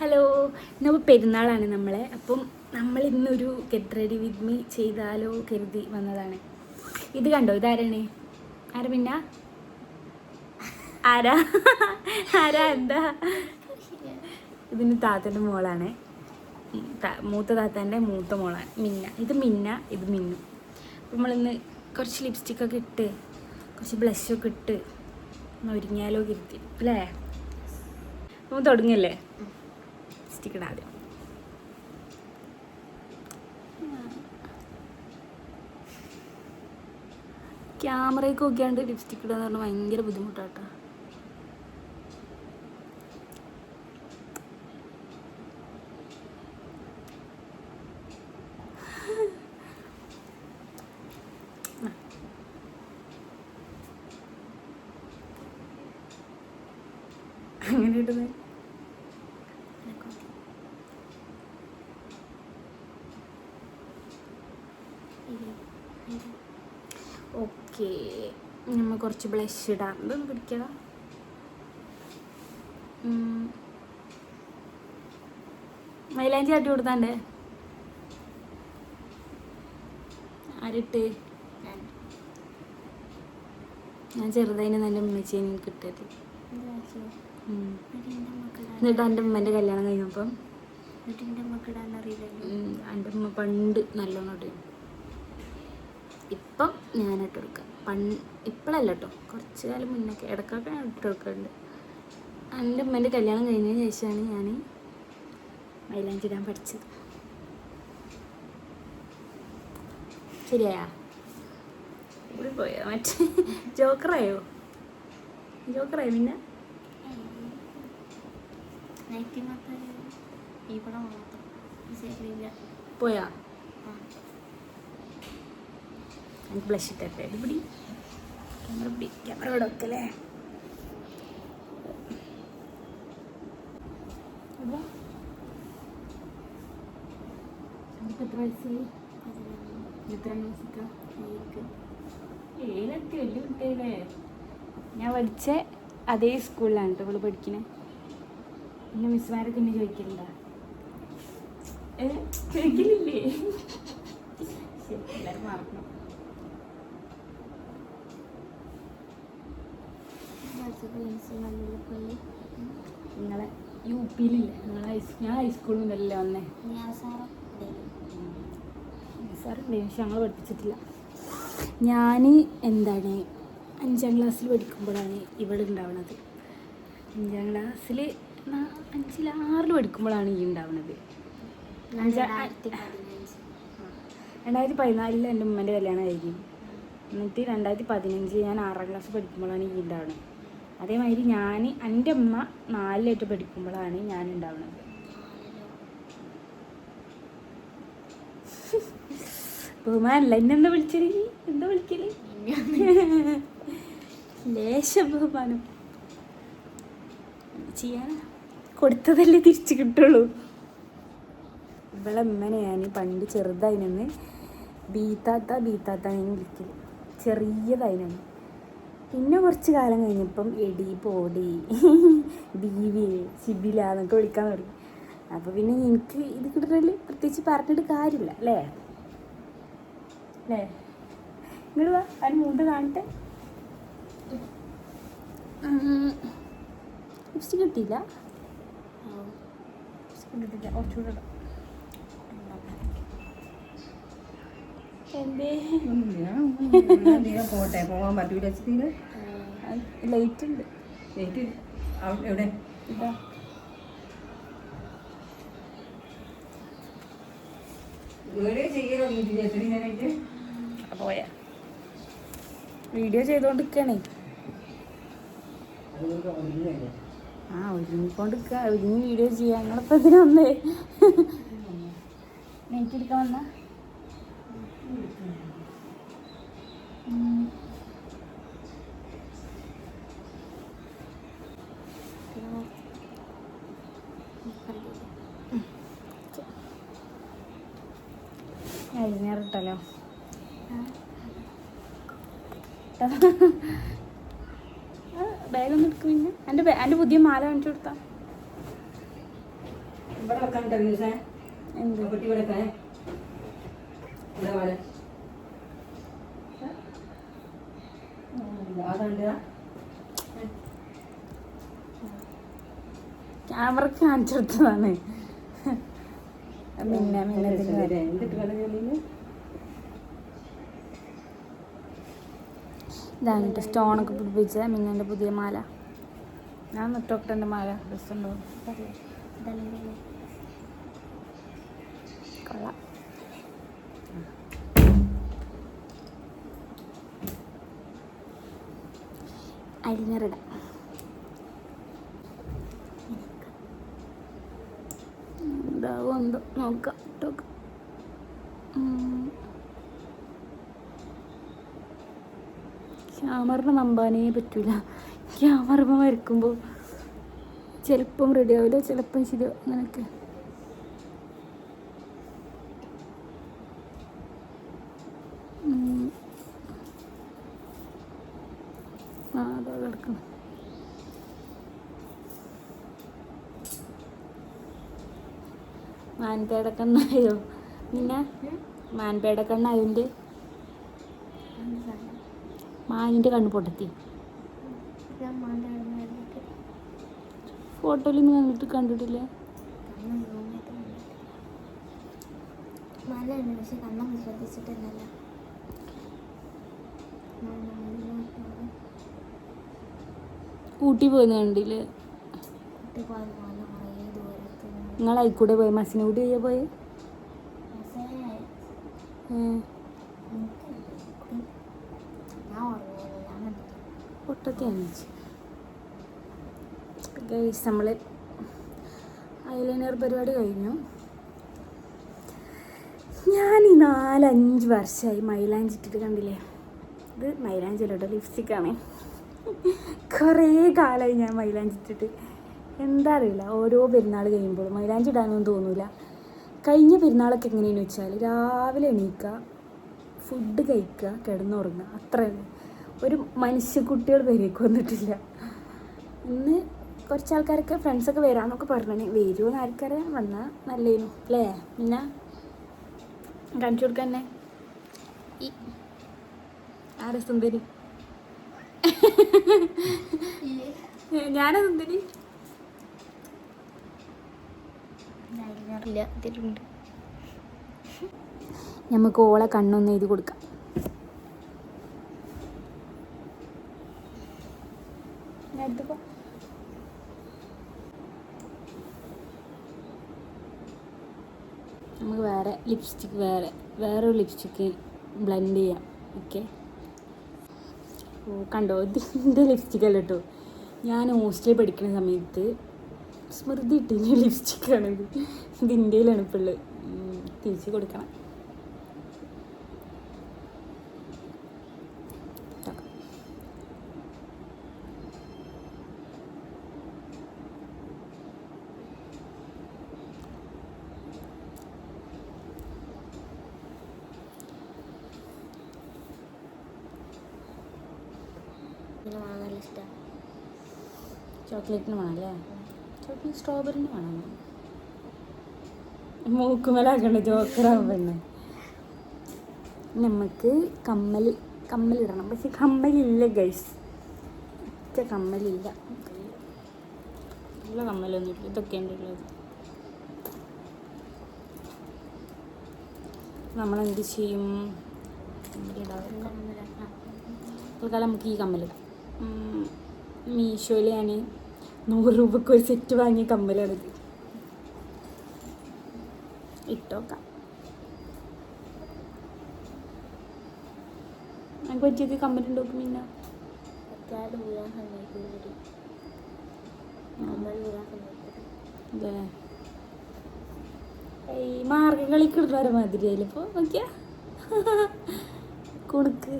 Hello, നമ്മൾ പെരുന്നാളാണ് നമ്മളെ. അപ്പം നമ്മൾ ഇന്നൊരു ഗെറ്റ് റെഡി വിത്ത് മീ ചെയ്താലോ കരുതി വന്നതാണ്. ഇത് കണ്ടോ, ഇതാരാണ്? ആരാ പിന്നെ? ആരാ ആരാ എന്താ? ഇതിന് താത്തൻ്റെ മോളാണ്, മൂത്ത താത്താൻ്റെ മൂത്ത മോളാണ് മിന്ന. ഇത് മിന്ന, ഇത് മിന്നു. അപ്പം നമ്മളിന്ന് കുറച്ച് ലിപ്സ്റ്റിക്കൊക്കെ ഇട്ട് കുറച്ച് ബ്ലഷൊക്കെ ഇട്ട് ഒന്ന് ഒരുങ്ങിയാലോ കരുതി അല്ലേ? അപ്പം തുടങ്ങിയല്ലേ? ലിപ്സ്റ്റിക്ക് ഇടാം ആദ്യം. ക്യാമറയൊക്കെ നോക്കിയാണ്ട് ലിപ്സ്റ്റിക്ക് ഇടുക എന്ന് പറഞ്ഞാൽ ഭയങ്കര ബുദ്ധിമുട്ടാട്ടോ. അങ്ങനെ ഇടുന്നത് ഓക്കെ. നമ്മൾ കുറച്ച് ബ്ലഷ് ഇടാം. ഇതൊന്ന് പിടിക്കുക. മൈലാഞ്ചി ആട്ടി കൊടുത്താണ്ടേ ആരിട്ട്? ഞാൻ ചെറുതായിന് നല്ല ഉമ്മച്ചേനെ എനിക്ക് കിട്ടത്. എന്നിട്ട് എൻ്റെ ഉമ്മൻ്റെ കല്യാണം കഴിഞ്ഞപ്പം എൻ്റെ ഉമ്മ പണ്ട് നല്ലോണം ഇടും. ഇപ്പം ഞാനിട്ട് കൊടുക്കാം. ഇപ്പോഴല്ല കേട്ടോ, കുറച്ച് കാലം മുന്നൊക്കെ ഇടയ്ക്കൊക്കെ ഞാൻ ഇട്ട് കൊടുക്കുന്നുണ്ട്. എൻ്റെ ഉമ്മൻ്റെ കല്യാണം കഴിഞ്ഞതിന് ശേഷമാണ് ഞാൻ മൈലാഞ്ചി ഇടാൻ പഠിച്ചത്. ശരിയായാ? ഇവിടെ പോയാ മറ്റേ ജോക്കറായോ? പിന്നെ പോയാ? എനിക്ക് ബ്ലഷ് ഇട്ടേ. പിടി ക്യാമറ ഇവിടെ വെക്കല്ലേ? എത്ര വയസ്സായി? എത്ര വയസ്സൊക്കെ? ഏതൊക്കെ വലിയ കുട്ടിയല്ലേ. ഞാൻ പഠിച്ച അതേ സ്കൂളിലാണ് കേട്ടോ ഇവള് പഠിക്കണേ. പിന്നെ മിസ്സുമാരൊക്കെ എന്നെ ചോദിക്കലുണ്ടാ? ചോദിക്കലില്ലേ? ശരി, എല്ലാവരും മറക്കണം. നിങ്ങളെ യു പിയിലില്ലേ? ഞാൻ ഹൈസ്കൂളിൽ നിന്നല്ലേ വന്നേ. സാറുണ്ട്, പക്ഷെ ഞങ്ങൾ പഠിപ്പിച്ചിട്ടില്ല. ഞാൻ എന്താണ് 5ാം ക്ലാസ്സിൽ പഠിക്കുമ്പോഴാണ് ഇവിടെ ഉണ്ടാവുന്നത്. 5ാം ക്ലാസ്സിൽ 5ൽ 6ൽ പഠിക്കുമ്പോഴാണ് ഈ ഉണ്ടാവുന്നത്. 2014 എൻ്റെ ഉമ്മൻ്റെ കല്യാണം കഴിഞ്ഞു. എന്നിട്ട് 2015 ഞാൻ 6ാം ക്ലാസ് പഠിക്കുമ്പോഴാണ് ഈ ഉണ്ടാവുന്നത്. അതേമാതിരി എൻ്റെ അമ്മ 4ലായിട്ട് പഠിക്കുമ്പോഴാണ് ഞാൻ ഉണ്ടാവുന്നത്. ബഹുമാനല്ല എന്നെന്താ വിളിച്ചത്? എന്താ വിളിക്കല്? ലേശം ബഹുമാനം ചെയ്യാനാ. കൊടുത്തതല്ലേ തിരിച്ചു കിട്ടുള്ളൂ. ഇവളെ ഉമ്മനെ ഞാൻ പണ്ട് ചെറുതായിനെന്ന് ബീത്താത്ത ഞാൻ വിളിക്കല്, ചെറിയതായിനാണ്. പിന്നെ കുറച്ച് കാലം കഴിഞ്ഞപ്പം എടി പോടി ബീവി ശിബില എന്നൊക്കെ വിളിക്കാൻ തുടങ്ങി. അപ്പോൾ പിന്നെ എനിക്ക് ഇത് കിട്ടുന്നതിൽ പ്രത്യേകിച്ച് പറഞ്ഞിട്ട് കാര്യമില്ല അല്ലേ? ഇങ്ങോട്ട് വാ, അതിന് മുമ്പ് കാണട്ടെ. ലിപ്സ്റ്റിക് കിട്ടിയില്ല, കുറച്ചുകൂടെ പോട്ടെ, പോകാൻ പറ്റൂല. ലൈറ്റ് ഉണ്ട്. എവിടെ? ഇതാ പോയാ വീഡിയോ ചെയ്തോണ്ടിരിക്കണേ. ഒരുങ്ങിക്കൊണ്ടിരിക്ക, ഒരുങ്ങി വീഡിയോ ചെയ്യാം. ഞങ്ങളിപ്പോൾ ഇതിനൊന്നേ നെയ്റ്റ് എടുക്കാൻ വന്ന നേരിട്ടല്ലോ. ബാഗൊന്നും എടുക്കും. പിന്നെ എൻ്റെ പുതിയ മാല കാണിച്ചു കൊടുത്താ ഇവിടെ വെക്കാൻ ദിവസം എന്ത് പെട്ടി ഇവിടെ വെക്കാൻ ഇവിടെ വേണം അതുണ്ട് ക്യാമറക്ക് കാണിച്ചെടുത്തതാണ്. പിന്നെ എന്തിട്ട് കളഞ്ഞു ഇതാണ് കേട്ടോ സ്റ്റോണൊക്കെ പിടിപ്പിച്ച മിന്നൻ്റെ പുതിയ മാല. ഞാൻ നിട്ടോക്കട്ടെ എൻ്റെ മാല രസമുണ്ടോ കൊള്ളാം. അരിഞ്ഞറിടാം. എന്താവും എന്തോ നോക്കാം ഇട്ടോക്കാം. ക്യാമറ നമ്പാനേ പറ്റൂല. ക്യാമറ വരയ്ക്കുമ്പോൾ ചിലപ്പം റെഡി ആവില്ല, ചിലപ്പം ശരിയാവും. അങ്ങനെയൊക്കെ അതാ കിടക്കണം. മാൻപേടക്കണ്ണായോ പിന്നെ മാൻപേടക്കണ്ണായോ എൻ്റെ മാനിൻ്റെ കണ്ണ് പൊട്ടത്തി ഫോട്ടോയിൽ നിന്ന് വന്നിട്ട് കണ്ടിട്ടില്ല. ഊട്ടി പോയെന്ന് കണ്ടില്ലേ? നിങ്ങൾ ആയിക്കൂടെ പോയി മസിനെ കൂട്ടി ചെയ്യാൻ പോയി? പൊട്ടത്തിയാണ് നമ്മൾ ഐലൈനർ പരിപാടി കഴിഞ്ഞു. ഞാൻ 4-5 വർഷമായി മൈലാഞ്ചി ഇട്ടിട്ട് കണ്ടില്ലേ? ഇത് മൈലാഞ്ചിലോട്ടോ ലിപ്സ്റ്റിക്കാണ്. കുറേ കാലമായി ഞാൻ മൈലാഞ്ചി ഇട്ടിട്ട്. എന്താ അറിയില്ല, ഓരോ പെരുന്നാൾ കഴിയുമ്പോൾ മൈലാഞ്ചി ഇടാനൊന്നും തോന്നില്ല. കഴിഞ്ഞ പെരുന്നാളൊക്കെ എങ്ങനെയാണെന്ന് വെച്ചാൽ രാവിലെ എണീക്കുക, ഫുഡ് കഴിക്കുക, കിടന്നുറങ്ങുക, അത്ര തന്നെ. ഒരു മനുഷ്യക്കുട്ടികൾ വരേക്ക് വന്നിട്ടില്ല. ഇന്ന് കുറച്ച് ആൾക്കാരൊക്കെ ഫ്രണ്ട്സൊക്കെ വരാമെന്നൊക്കെ പറഞ്ഞു. വരുമെന്ന് ആൾക്കാരെ വന്നാൽ നല്ലേനു അല്ലേ? പിന്നെ കാണിച്ചു കൊടുക്കാൻ തന്നെ ഈ ആരെ സുന്ദരി ഞാനാ സുന്ദരി. നമുക്ക് ഓളെ കണ്ണൊന്ന് എഴുതി കൊടുക്കാം. നമുക്ക് വേറെ ലിപ്സ്റ്റിക്ക് വേറൊരു ലിപ്സ്റ്റിക്ക് ബ്ലെൻഡ് ചെയ്യാം. ഓക്കെ, ഓ കണ്ടോ, ഇതിൻ്റെ ലിപ്സ്റ്റിക്ക് അല്ല കേട്ടോ. ഞാൻ ഹോസ്റ്റലിൽ പഠിക്കുന്ന സമയത്ത് സ്മൃതി ഇട്ടിൻ്റെ ലിപ്സ്റ്റിക്കാണിത്. ഇത് ഇന്ത്യയിലാണ് ഇപ്പോൾ ഉള്ളത്. തിരിച്ച് കൊടുക്കണം. ചോക്ലേറ്റിന് വേണമല്ലേ? ചോക്ലേറ്റ് സ്ട്രോബെറിന് വേണം. മൂക്കുമലാക്കണ്ട ജോക്കറാവും പെണ്ണ്. നമുക്ക് കമ്മലിടണം. പക്ഷെ കമ്മലില്ല ഗൈസ്, ഒറ്റ കമ്മലില്ല. നല്ല കമ്മലൊന്നുമില്ല. ഇതൊക്കെയാണ് ഉള്ളത്. നമ്മളെന്ത് ചെയ്യും? തൽക്കാലം നമുക്ക് ഈ കമ്മലിടാം. മീഷോയിൽ ഞാൻ 100 രൂപയ്ക്ക് ഒരു സെറ്റ് വാങ്ങിയ കമ്മലാണിത്. ഇട്ടോക്കാം. എനിക്ക് പറ്റിയൊക്കെ കമ്മലുണ്ടോ? പിന്നെ അതെ ഈ മാർഗംകളിക്ക് ഇടുന്ന മാതിരി ആയില്ലപ്പോൾ നോക്കിയാ കുണുക്ക്.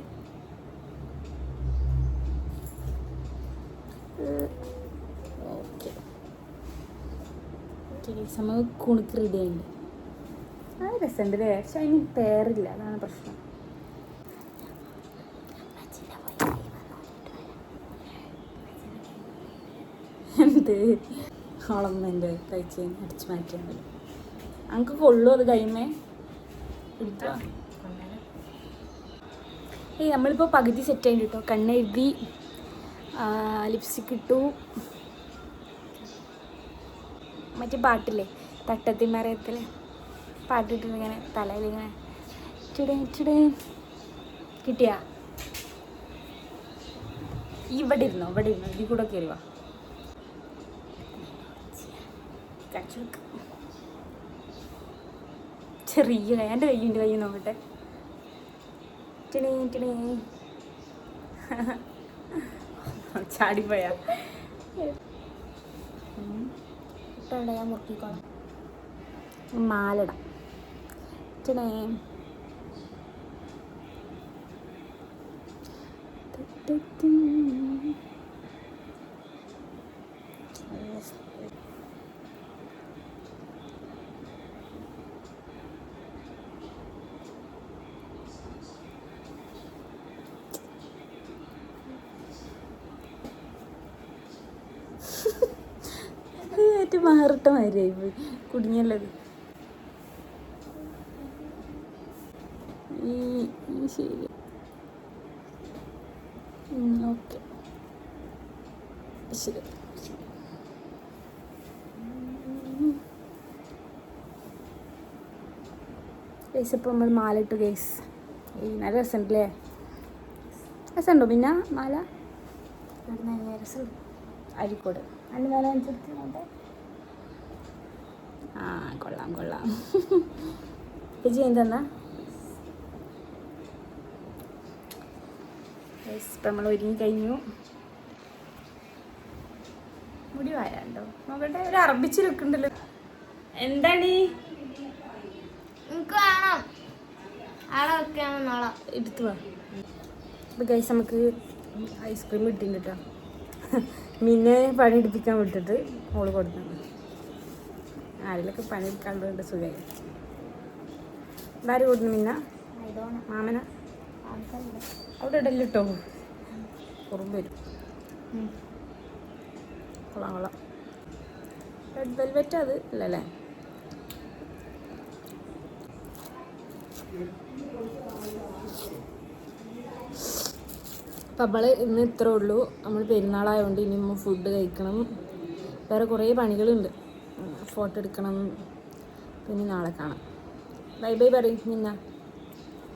ഓക്കെ, സമയം കുണുക്ക് റെഡി ആയിട്ടുണ്ട്. ആ രസമുണ്ട് അല്ലേ? പക്ഷെ അതിന് പേരില്ല, അതാണ് പ്രശ്നം. എന്ത് ഓളമ്മേൻ്റെ കഴിച്ച് അടിച്ച് മാറ്റിയാണ് നമുക്ക് കൊള്ളു അത് കൈമേ എടുത്തോ. ഏയ് നമ്മളിപ്പോൾ പകുതി സെറ്റ് ആയിട്ട് കേട്ടോ. കണ്ണെഴുതി, ലിപ്സ്റ്റിക് ഇട്ടു, മറ്റേ പാട്ടില്ലേ തട്ടത്തിമറയത്തിൽ പാട്ടിട്ട് ഇങ്ങനെ തലയിൽ ഇങ്ങനെ ചുടേ കിട്ടിയാ. ഇവിടെ ഇരുന്നോ ഇതിൽ കൂടെ കയറുക. ചെറിയ കൈ, എൻ്റെ കയ്യുണ്ട്, കൈ നോക്കട്ടെ. ചാടിപ്പോയാ ഞാൻ മുറുക്കിക്കോളാം. മാലട ചടേ. ഏറ്റവും മാറിട്ട മാതിരിയായി പോയി, കുടുങ്ങിയല്ലത്. ശരി, ഓക്കെ, ശരി. ഗൈസ് ഇപ്പോൾ നമ്മൾ മാല ഇട്ടു ഗൈസ്. നല്ല രസമുണ്ടല്ലേ? രസമുണ്ടോ പിന്നെ മാല? രസമുണ്ട്. അരിക്കോട് അതിന് മാല അനുസരിച്ച് ആ കൊള്ളാം. ചേച്ചി എന്താ ഇപ്പം നമ്മൾ ഒരുങ്ങി കഴിഞ്ഞു. മുടി വാരാണ്ടോ നോക്കട്ടെ. ഒരു അറബിച്ച് നിൽക്കുന്നുണ്ടല്ലോ. എന്താണ് എടുത്തു വാ. ഇപ്പം ഗൈസ് നമുക്ക് ഐസ്ക്രീം കിട്ടിയിട്ടുണ്ട് കേട്ടോ. മിന്നെ പണി എടുപ്പിക്കാൻ വിട്ടിട്ട് മോള് കൊടുത്തു. ആരെങ്കിലൊക്കെ പണി എടുക്കാണ്ട് സുഖമായി. ഇതാര് കൊടുക്കുന്നു? മിന്ന മാമന അവിടെ ഇടല്ലോ കേട്ടോ. കുറമ്പ് വരും. കൊള്ളാം. റെഡ് വെൽവെറ്റ് അത് ഇല്ലല്ലേ? അപ്പം നമ്മൾ ഇന്ന് ഇത്രേ ഉള്ളൂ. നമ്മൾ പെരുന്നാളായതുകൊണ്ട് ഇനി ഫുഡ് കഴിക്കണം. വേറെ കുറേ പണികളുണ്ട്. ഫോട്ടോ എടുക്കണം. പിന്നെ നാളെ കാണാം. ബൈ ബൈ പറയും മിന്ന.